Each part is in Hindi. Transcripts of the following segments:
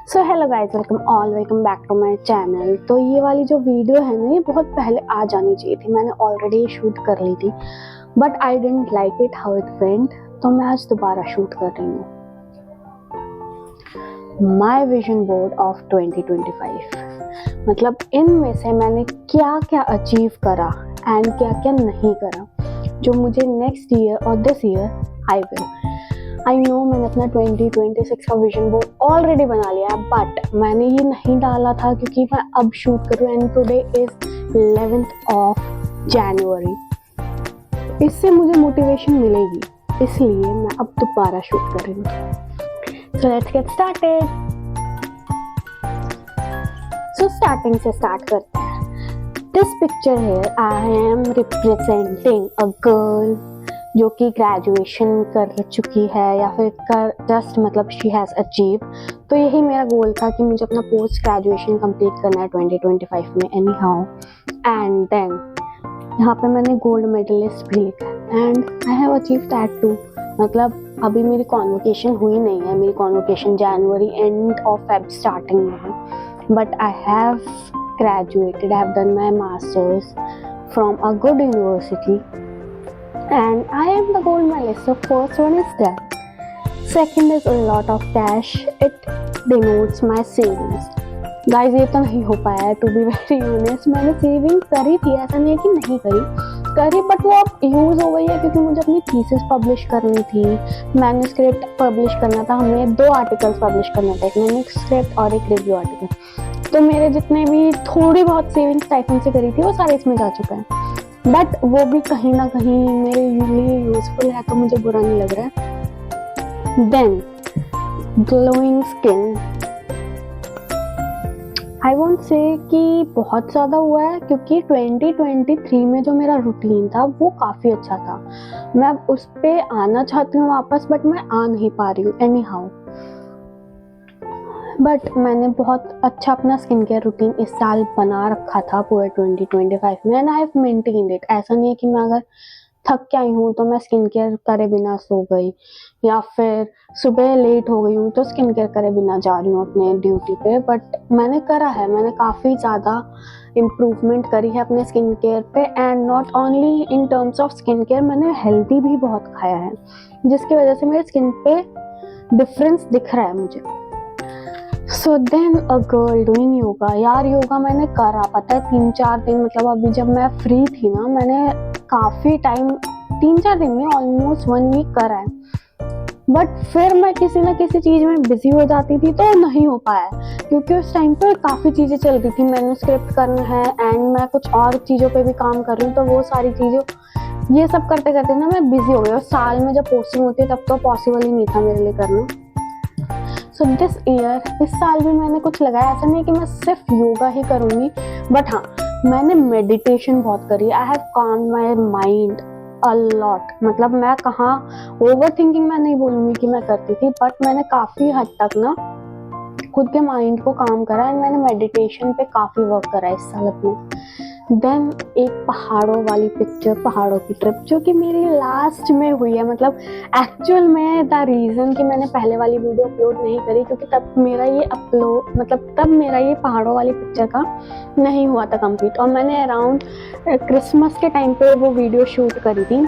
So hello guys, welcome back to my channel. तो ये वाली जो वीडियो है ना, ये बहुत पहले आ जानी चाहिए थी। मैंने ऑलरेडी शूट कर ली थी, but I didn't like it how it went. तो मैं आज दोबारा शूट कर रही हूँ। माय विजन बोर्ड ऑफ 2025, मतलब इनमें से मैंने क्या क्या अचीव करा एंड क्या क्या नहीं करा, जो मुझे नेक्स्ट ईयर और दिस ईयर आई नो मैंने अपना 2026 का विजन बोर्ड ऑलरेडी बना लिया है, बट मैंने ये नहीं डाला था क्योंकि मैं अब शूट करूँ and today is 11th of January. इससे मुझे मोटिवेशन मिलेगी, इसलिए मैं अब दोबारा शूट कर रही हूँ। So let's get started. So starting से स्टार्ट करते हैं। दिस पिक्चर है, I am representing a girl जो कि ग्रेजुएशन कर चुकी है या फिर कर जस्ट मतलब शी हैज़ अचीव। तो यही मेरा गोल था कि मुझे अपना पोस्ट ग्रेजुएशन कंप्लीट करना है 2025 में एनी हाउ। एंड देन यहाँ पे मैंने गोल्ड मेडलिस्ट भी लिखा and I have achieve that too. मतलब अभी मेरी कॉन्वोकेशन हुई नहीं है, मेरी convocation January end of Feb starting में है, but I have graduated, I have done my masters from a good university and I am the gold medalist. So first one is that. Second is a lot of cash. It denotes my savings. Guys, ये तो नहीं हो पाया है, to be very honest। मैंने सेविंग करी थी, ऐसा नहीं है कि नहीं करी, बट वो अब यूज़ हो गई है क्योंकि मुझे अपनी थीसिस पब्लिश करनी थी, मैन्युस्क्रिप्ट पब्लिश करना था। हमें 2 आर्टिकल्स पब्लिश करना था, एक मैन्युस्क्रिप्ट और एक रिव्यू आर्टिकल। तो मेरे जितने भी थोड़ी बहुत सेविंग्स टाइफन से करी थी वो सारे इसमें जा चुका है, बट वो भी कहीं ना कहीं मेरे लिए यूजफुल है, तो मुझे बुरा नहीं लग रहा है। Then glowing skin, I won't say कि बहुत ज़्यादा हुआ है क्योंकि 2023 में जो मेरा रूटीन था वो काफ़ी अच्छा था। मैं उस पर आना चाहती हूँ वापस, बट मैं आ नहीं पा रही हूँ एनी हाउ। बट मैंने बहुत अच्छा अपना स्किन केयर रूटीन इस साल बना रखा था पूरे 2025 में and I have maintained it. ऐसा नहीं है कि मैं अगर थक के आई हूँ तो मैं स्किन केयर करे बिना सो गई, या फिर सुबह लेट हो गई हूँ तो स्किन केयर करे बिना जा रही हूँ अपने ड्यूटी पे। बट मैंने करा है, मैंने काफ़ी ज़्यादा इम्प्रूवमेंट करी है अपने स्किन केयर पे and not only in terms of skin care, मैंने हेल्दी भी बहुत खाया है जिसकी वजह से मेरे स्किन पे डिफरेंस दिख रहा है मुझे। So then a girl doing yoga. यार योगा मैंने करा, पता है 3-4 दिन, मतलब अभी जब मैं फ्री थी ना, मैंने काफ़ी टाइम 3-4 दिन में ऑलमोस्ट 1 वीक करा है, बट फिर मैं किसी ना किसी चीज़ में बिजी हो जाती थी तो नहीं हो पाया क्योंकि उस टाइम पे काफ़ी चीज़ें चल रही थी। मैन्युस्क्रिप्ट करना है एंड मैं कुछ और चीज़ों पे भी काम कर रही हूँ, तो वो सारी चीज़ों ये सब करते करते ना मैं बिजी हो गई। और साल में जब पोस्टिंग होती है तब तो पॉसिबल ही नहीं था मेरे लिए करना। सो दिस ईयर, इस साल भी मैंने कुछ लगाया। ऐसा नहीं कि मैं सिर्फ योगा ही करूँगी, बट हाँ मैंने मेडिटेशन बहुत करी। I have calm my mind a lot. मतलब मैं कहाँ ओवर थिंकिंग मैं नहीं बोलूँगी कि मैं करती थी, बट मैंने काफ़ी हद तक ना खुद के माइंड को काम करा एंड मैंने मेडिटेशन पे काफ़ी वर्क करा इस साल अपने। देन एक पहाड़ों वाली पिक्चर, पहाड़ों की ट्रिप जो कि मेरी लास्ट में हुई है। मतलब एक्चुअल में द रीज़न कि मैंने पहले वाली वीडियो अपलोड नहीं करी क्योंकि तब मेरा ये पहाड़ों वाली पिक्चर का नहीं हुआ था कंप्लीट, और मैंने अराउंड क्रिसमस के टाइम पे वो वीडियो शूट करी थी।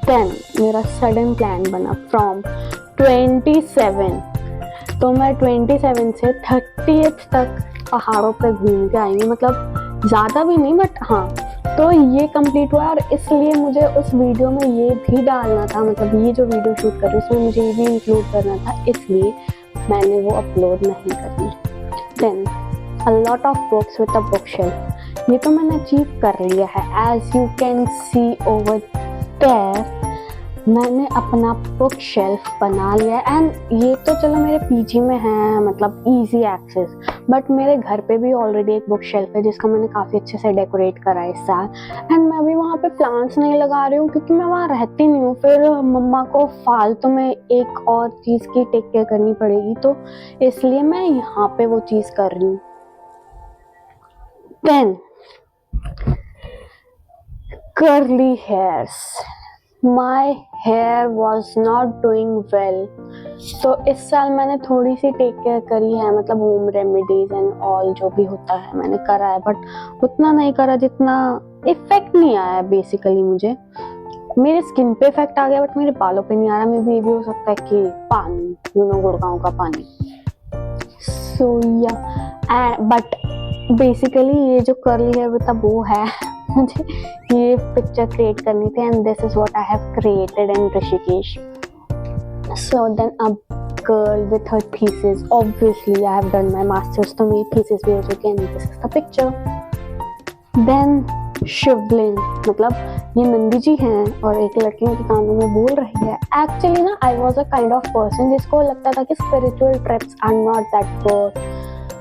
देन मेरा सडन प्लान बना फ्रॉम 27, तो मैं 27 से 30th तक पहाड़ों पे घूम के आई हूँ। मतलब ज़्यादा भी नहीं, बट हाँ, तो ये कंप्लीट हुआ। और इसलिए मुझे उस वीडियो में ये भी डालना था, मतलब ये जो वीडियो शूट कर रही हूँ उसमें मुझे ये भी इंक्लूड करना था, इसलिए मैंने वो अपलोड नहीं करी। Then a lot of books with a bookshelf, ये तो मैंने अचीव कर लिया है। As you can see over there, मैंने अपना बुक शेल्फ बना लिया एंड ये तो चलो मेरे पीजी में है, मतलब इजी एक्सेस, बट मेरे घर पे भी ऑलरेडी एक बुक शेल्फ है जिसका मैंने काफ़ी अच्छे से डेकोरेट करा है इस साल। एंड मैं भी वहाँ पे प्लांट्स नहीं लगा रही हूँ क्योंकि मैं वहाँ रहती नहीं हूँ, फिर मम्मा को फालतू में एक और चीज़ की टेक केयर करनी पड़ेगी, तो इसलिए मैं यहाँ पे वो चीज़ कर रही हूँ। Then curly hairs, my hair was not doing well. तो इस साल मैंने थोड़ी सी टेक केयर करी है, मतलब होम रेमेडीज एंड ऑल जो भी होता है मैंने करा है, बट उतना नहीं करा जितना इफेक्ट नहीं आया बेसिकली। मुझे मेरे स्किन पे इफेक्ट आ गया बट मेरे बालों पे नहीं आ रहा। मे बी ये भी हो सकता है कि पानी, गुड़गांव का पानी। सो या बट बेसिकली ये जो कर्ली हेयर विद वो है मुझे ये पिक्चर क्रिएट करनी थी, and this is what I have created in Rishikesh. So then a girl with her thesis, obviously I have done my masters तो मेरी thesis भी हो चुकी है, and this is the picture. Then शिवलिंग, मतलब ये नंदी जी हैं और एक लड़की उनके कानों में बोल रही है. एक्चुअली ना I was a kind of person जिसको लगता था कि spiritual trips are not that good.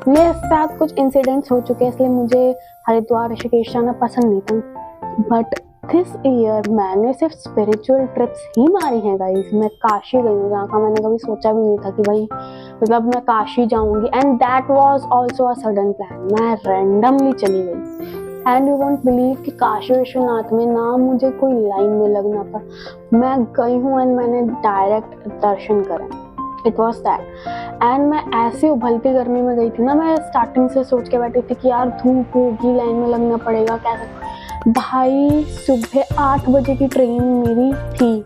मेरे साथ कुछ इंसिडेंट्स हो चुके हैं इसलिए मुझे हरिद्वार ऋषिकेश जाना पसंद नहीं था. बट दिस ईयर मैंने सिर्फ स्पिरिचुअल ट्रिप्स ही मारी हैं गाइस. मैं काशी गई हूँ जहाँ का मैंने कभी सोचा भी नहीं था कि भाई मतलब मैं काशी जाऊंगी, and that was also a sudden plan. मैं रैंडमली चली गई, एंड यू वोंट बिलीव कि काशी विश्वनाथ में ना मुझे कोई लाइन में लगना पड़ा. मैं गई हूँ एंड मैंने डायरेक्ट दर्शन करे. It was that. एंड मैं ऐसे उबलती गर्मी में गई थी ना, मैं स्टार्टिंग से सोच के बैठी थी कि यार धूप होगी, लाइन में लगना पड़ेगा कैसे. भाई सुबह 8 बजे की ट्रेन मेरी थी,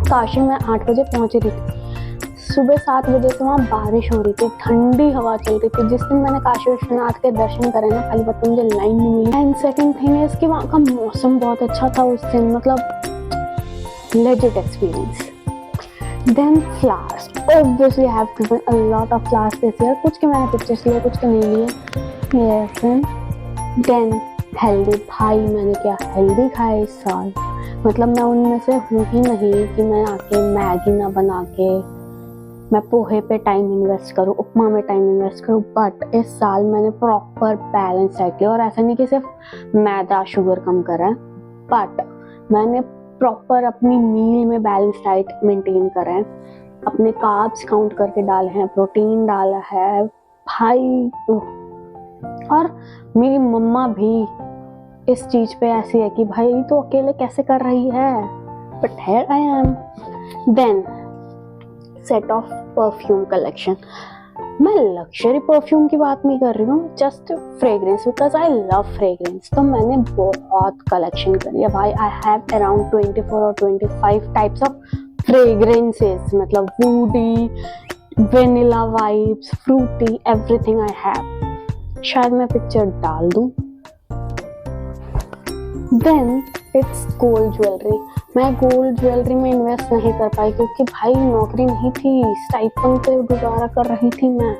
काशी में 8 बजे पहुंच रही थी. सुबह 7 बजे से वहाँ बारिश हो रही थी, ठंडी हवा चल रही थी. जिस दिन मैंने काशी विश्वनाथ के दर्शन करे ना, खाली पता मुझे लाइन नहीं मिली. एंड सेकंड थिंग इज कि वहाँ का मौसम बहुत अच्छा था उस दिन, मतलब legit experience. Then flowers. Obviously, I have given a lot of flowers this year. कुछ के मैंने पिक्चर्स लिए, कुछ के नहीं लिए. Yes. Then healthy. भाई मैंने क्या हेल्दी खाया इस साल. मतलब मैं उनमें से हूँ ही नहीं कि मैं आके मैगी ना बना के मैं पोहे पे टाइम इन्वेस्ट करूँ, उपमा में टाइम इन्वेस्ट करूँ. बट इस साल मैंने प्रॉपर बैलेंस डाइट लिया, और ऐसा नहीं कि सिर्फ मैदा शुगर कम करा है, बट मैंने प्रॉपर अपनी मील में बैलेंस डाइट मेंटेन करा है. अपने कार्ब्स काउंट करके डाले हैं, प्रोटीन डाला है भाई. और मेरी मम्मा भी इस चीज पे ऐसी है कि भाई तो अकेले कैसे कर रही है, but here I am. Then set of perfume collection. मैं लग्जरी परफ्यूम की बात नहीं कर रही हूँ, just fragrance, because I love fragrance. तो मैंने बहुत कलेक्शन करी है भाई. आई हैव अराउंड 24 और 25 टाइप्स ऑफ फ्रेग्रेंसेस, मतलब woody, vanilla vibes, fruity, everything I have. शायद मैं पिक्चर डाल दूँ. Then it's gold jewellery. मैं गोल्ड ज्वेलरी में इन्वेस्ट नहीं कर पाई क्योंकि भाई नौकरी नहीं थी, स्टाइपेंड पे गुजारा कर रही थी मैं.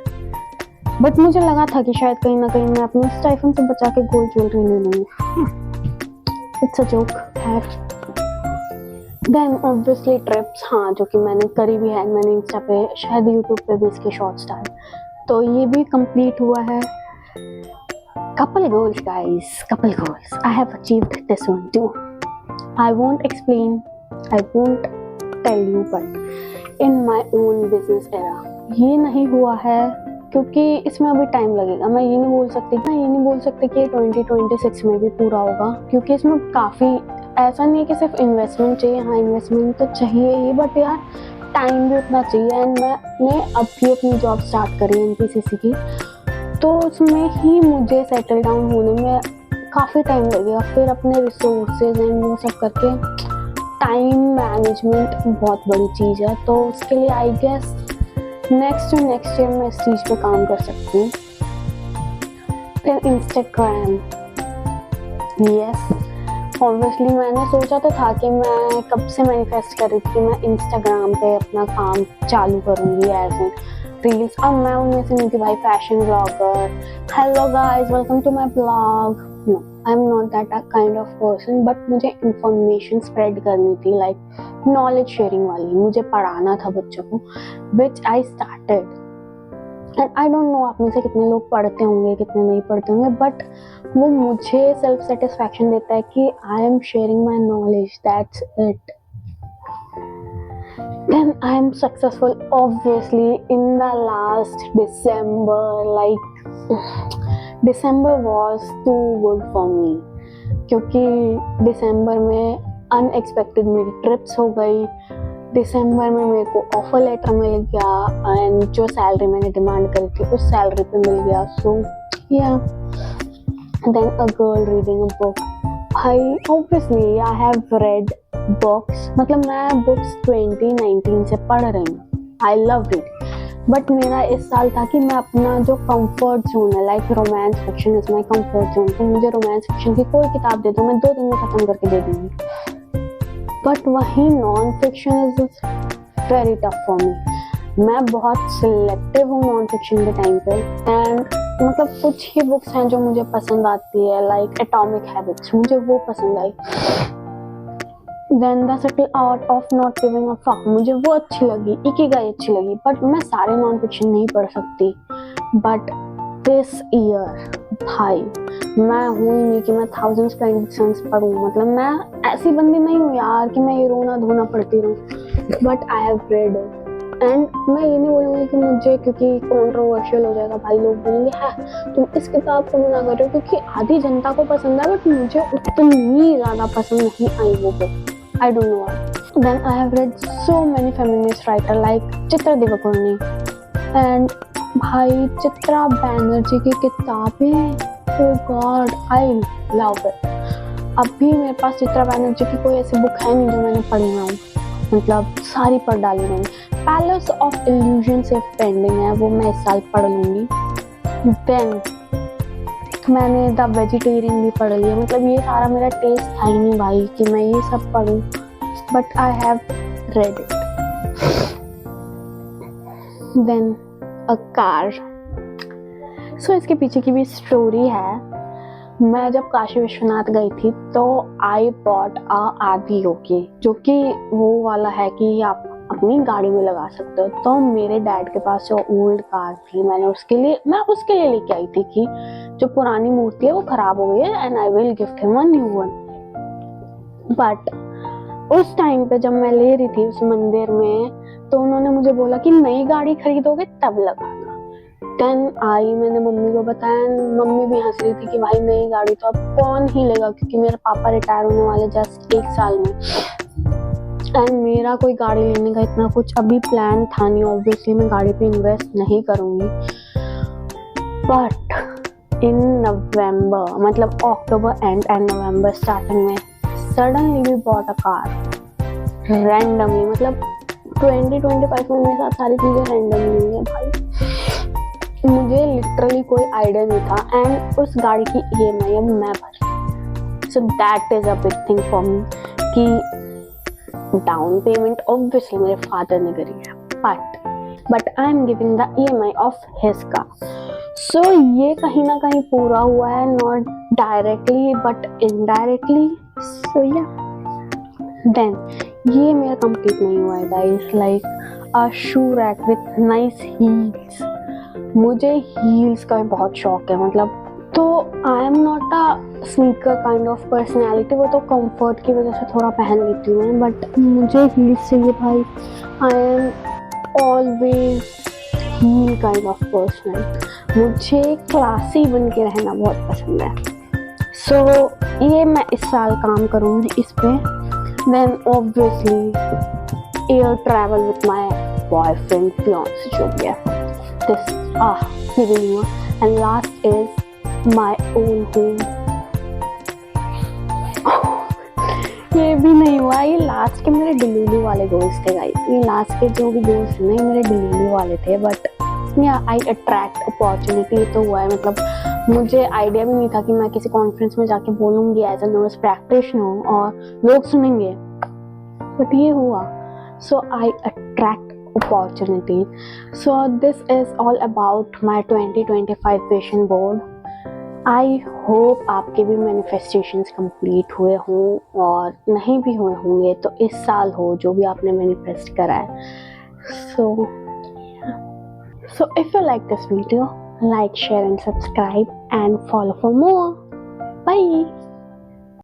बट मुझे लगा था कि शायद कहीं ना कहीं मैं अपने स्टाइपेंड से बचा के गोल्ड ज्वेलरी ले लूँगी. इट्स अ जोक है. देन ऑब्वियसली ट्रिप्स, हाँ, जो कि मैंने करी भी है. मैंने इंस्टा पे, शायद यूट्यूब पे भी इसके शॉर्ट्स डाले, तो ये भी कंप्लीट हुआ है. Couple goals guys, couple goals. I have achieved this one too. I won't explain, I won't tell you, but in my own business era ये नहीं हुआ है क्योंकि इसमें अभी टाइम लगेगा. मैं ये नहीं बोल सकती कि 2026 में भी पूरा होगा, क्योंकि इसमें काफ़ी ऐसा नहीं है कि सिर्फ इन्वेस्टमेंट चाहिए. हाँ, इन्वेस्टमेंट तो चाहिए ही, बट यार टाइम भी उतना चाहिए. एंड मैंने अभी अपनी जॉब स्टार्ट करी है NPCC की, तो उसमें ही मुझे सेटल डाउन होने में काफ़ी टाइम लगेगा. फिर अपने रिसोर्सेज एंड वो सब करके टाइम मैनेजमेंट बहुत बड़ी चीज़ है. तो उसके लिए आई गेस नेक्स्ट ईयर मैं इस चीज़ पे काम कर सकती हूँ. फिर इंस्टाग्राम. यस, ऑब्वियसली मैंने सोचा तो था कि मैं कब से मैनिफेस्ट कर रही थी कि मैं इंस्टाग्राम पे अपना काम चालू करूँगी एज एन रील्स. अब मैं उनमें से नहीं कि भाई fashion blogger, hello guys welcome to my blog. No, I am not that kind of person. But मुझे इंफॉर्मेशन स्प्रेड करनी थी, लाइक नॉलेज शेयरिंग वाली. मुझे पढ़ाना था बच्चों को, which I started. And I don't know आप में से कितने लोग पढ़ते होंगे, कितने नहीं पढ़ते होंगे, बट वो मुझे सेल्फ सेटिस्फैक्शन देता है कि I am sharing my knowledge, that's it. Then I am successful obviously in the last December. Like December was too good for me क्योंकि दिसंबर में अनएक्सपेक्टेड मेरी ट्रिप्स हो गई। दिसंबर में मेरे को ऑफर लेटर मिल गया एंड जो सैलरी मैंने डिमांड करी थी उस सैलरी पे मिल गया। So yeah then a girl reading a book. भाई obviously I have read books, मतलब मैं बुक्स 2019 से पढ़ रही हूँ। आई लव रीड, बट मेरा इस साल था कि मैं अपना जो कंफर्ट जोन है, like romance fiction is my comfort zone, तो मुझे रोमांस फिक्शन की कोई किताब दे दो, मैं 2 दिन में खत्म करके दे दूंगी। बट वही non fiction is very tough for me. मैं बहुत सिलेक्टिव हूँ नॉन फिक्शन के टाइम पे, एंड मतलब कुछ ही बुक्स हैं जो मुझे पसंद आती है, लाइक एटॉमिक हैबिट्स, मुझे वो पसंद आई। Then the subtle art of not giving a fuck, मुझे वो अच्छी लगी, इकिगाई अच्छी लगी, बट मैं सारे नॉन फिक्शन नहीं पढ़ सकती। बट दिस ईयर भाई मैं हूँ ही नहीं कि मैं 1000 स्प्लेंडिड पढ़ूँ, मतलब मैं ऐसी बंदी नहीं हूँ यार कि मैं ये रोना धोना पढ़ती रहूँ, but I have read it. And मैं ये नहीं बोलूँगी कि मुझे, क्योंकि कंट्रोवर्शियल हो जाएगा भाई, लोग बोलेंगे है तुम इस किताब को मना कर रहे हो, क्योंकि आधी जनता को पसंद है बट मुझे उतनी ज़्यादा पसंद नहीं आई वो book. I don't know why. Then I have read so many feminist writers like Chitra Divakaruni and भाई चित्रा बैनर्जी की किताबें, oh God, I love it. अभी मेरे पास चित्रा बैनर्जी की कोई ऐसी बुक है नहीं जो मैंने पढ़ी ना हो, मतलब सारी पढ़ डाली मैंने। पैलेस ऑफ इल्यूजन सिर्फ पेंडिंग है, वो मैं इस साल पढ़ लूँगी। Then मैंने द वेजिटेरियन भी पढ़ लिया, मतलब ये सारा मेरा टेस्ट था ही नहीं भाई कि मैं ये सब पढ़ूं, but I have read it. Then a car. So इसके पीछे की भी स्टोरी है। मैं जब काशी विश्वनाथ गई थी तो आई बॉट अ आदि योगी, जो कि वो वाला है कि आप अपनी गाड़ी में लगा सकते हो। तो मेरे डैड के पास जो ओल्ड कार थी, मैं उसके लिए लेके आई थी कि जो पुरानी मूर्ति है वो खराब हो गई है and I will gift him a new one. But उस टाइम पे जब मैं ले रही थी उस मंदिर में, तो उन्होंने मुझे बोला कि नई गाड़ी खरीदोगे तब लगाना। देन मैंने मम्मी को बताया, मम्मी भी हंस रही थी कि भाई नई गाड़ी तो अब कौन ही लेगा, क्योंकि मेरे पापा रिटायर होने वाले जस्ट 1 साल में, एंड मेरा कोई गाड़ी लेने का इतना कुछ अभी प्लान था नहीं। ऑब्वियसली मैं गाड़ी पे इन्वेस्ट नहीं करूँगी। बट इन नवंबर, मतलब अक्टूबर एंड नवंबर स्टार्टिंग में, suddenly we bought a car randomly, मतलब 2025 में मेरे साथ सारी चीज़ें रैंडमली हुई हैं भाई। मुझे लिटरली कोई आइडिया नहीं था, एंड उस गाड़ी की EMI अब मैं भर। So that is a big thing for me कि डाउन पेमेंट ऑब्वियसली मेरे फादर ने करी है, but I am giving the EMI of his car. So ये कहीं ना कहीं पूरा हुआ है, not directly but indirectly. So yeah then ये मेरा कंप्लीट नहीं हुआ है guys, like a shoe rack with nice heels. मुझे हील्स का बहुत शौक है, मतलब तो I am not a sneaker kind of personality, वो तो कंफर्ट की वजह से थोड़ा पहन लेती हूँ, बट मुझे हील्स चाहिए भाई। I am always heel kind of person, मुझे क्लासी बन के रहना बहुत पसंद है। सो ये मैं इस साल काम करूँगी इस पे। Then obviously air travel with my boyfriend fiance जो भी है, दिस ये भी नहीं हुआ। And last is my own home, ये भी नहीं हुआ। ये लास्ट के मेरे डिलीवरी वाले गोल्स थे गाइस, ये लास्ट के जो भी गोल्स थे ना मेरे डिलीवरी वाले थे, बट आई अट्रैक्ट अपॉर्चुनिटी तो हुआ है। मतलब मुझे आइडिया भी नहीं था कि मैं किसी कॉन्फ्रेंस में जाके बोलूँगी एज अ नर्स प्रैक्टिशनर और लोग सुनेंगे, बट ये हुआ। So I attract opportunity. So this is all about my 2025 vision board. I hope आपके भी मैनिफेस्टेशंस कंप्लीट हुए हों, और नहीं भी हुए होंगे तो इस साल हो जो भी आपने मैनिफेस्ट करा है। So if you like this video, like, share and subscribe and follow for more. Bye.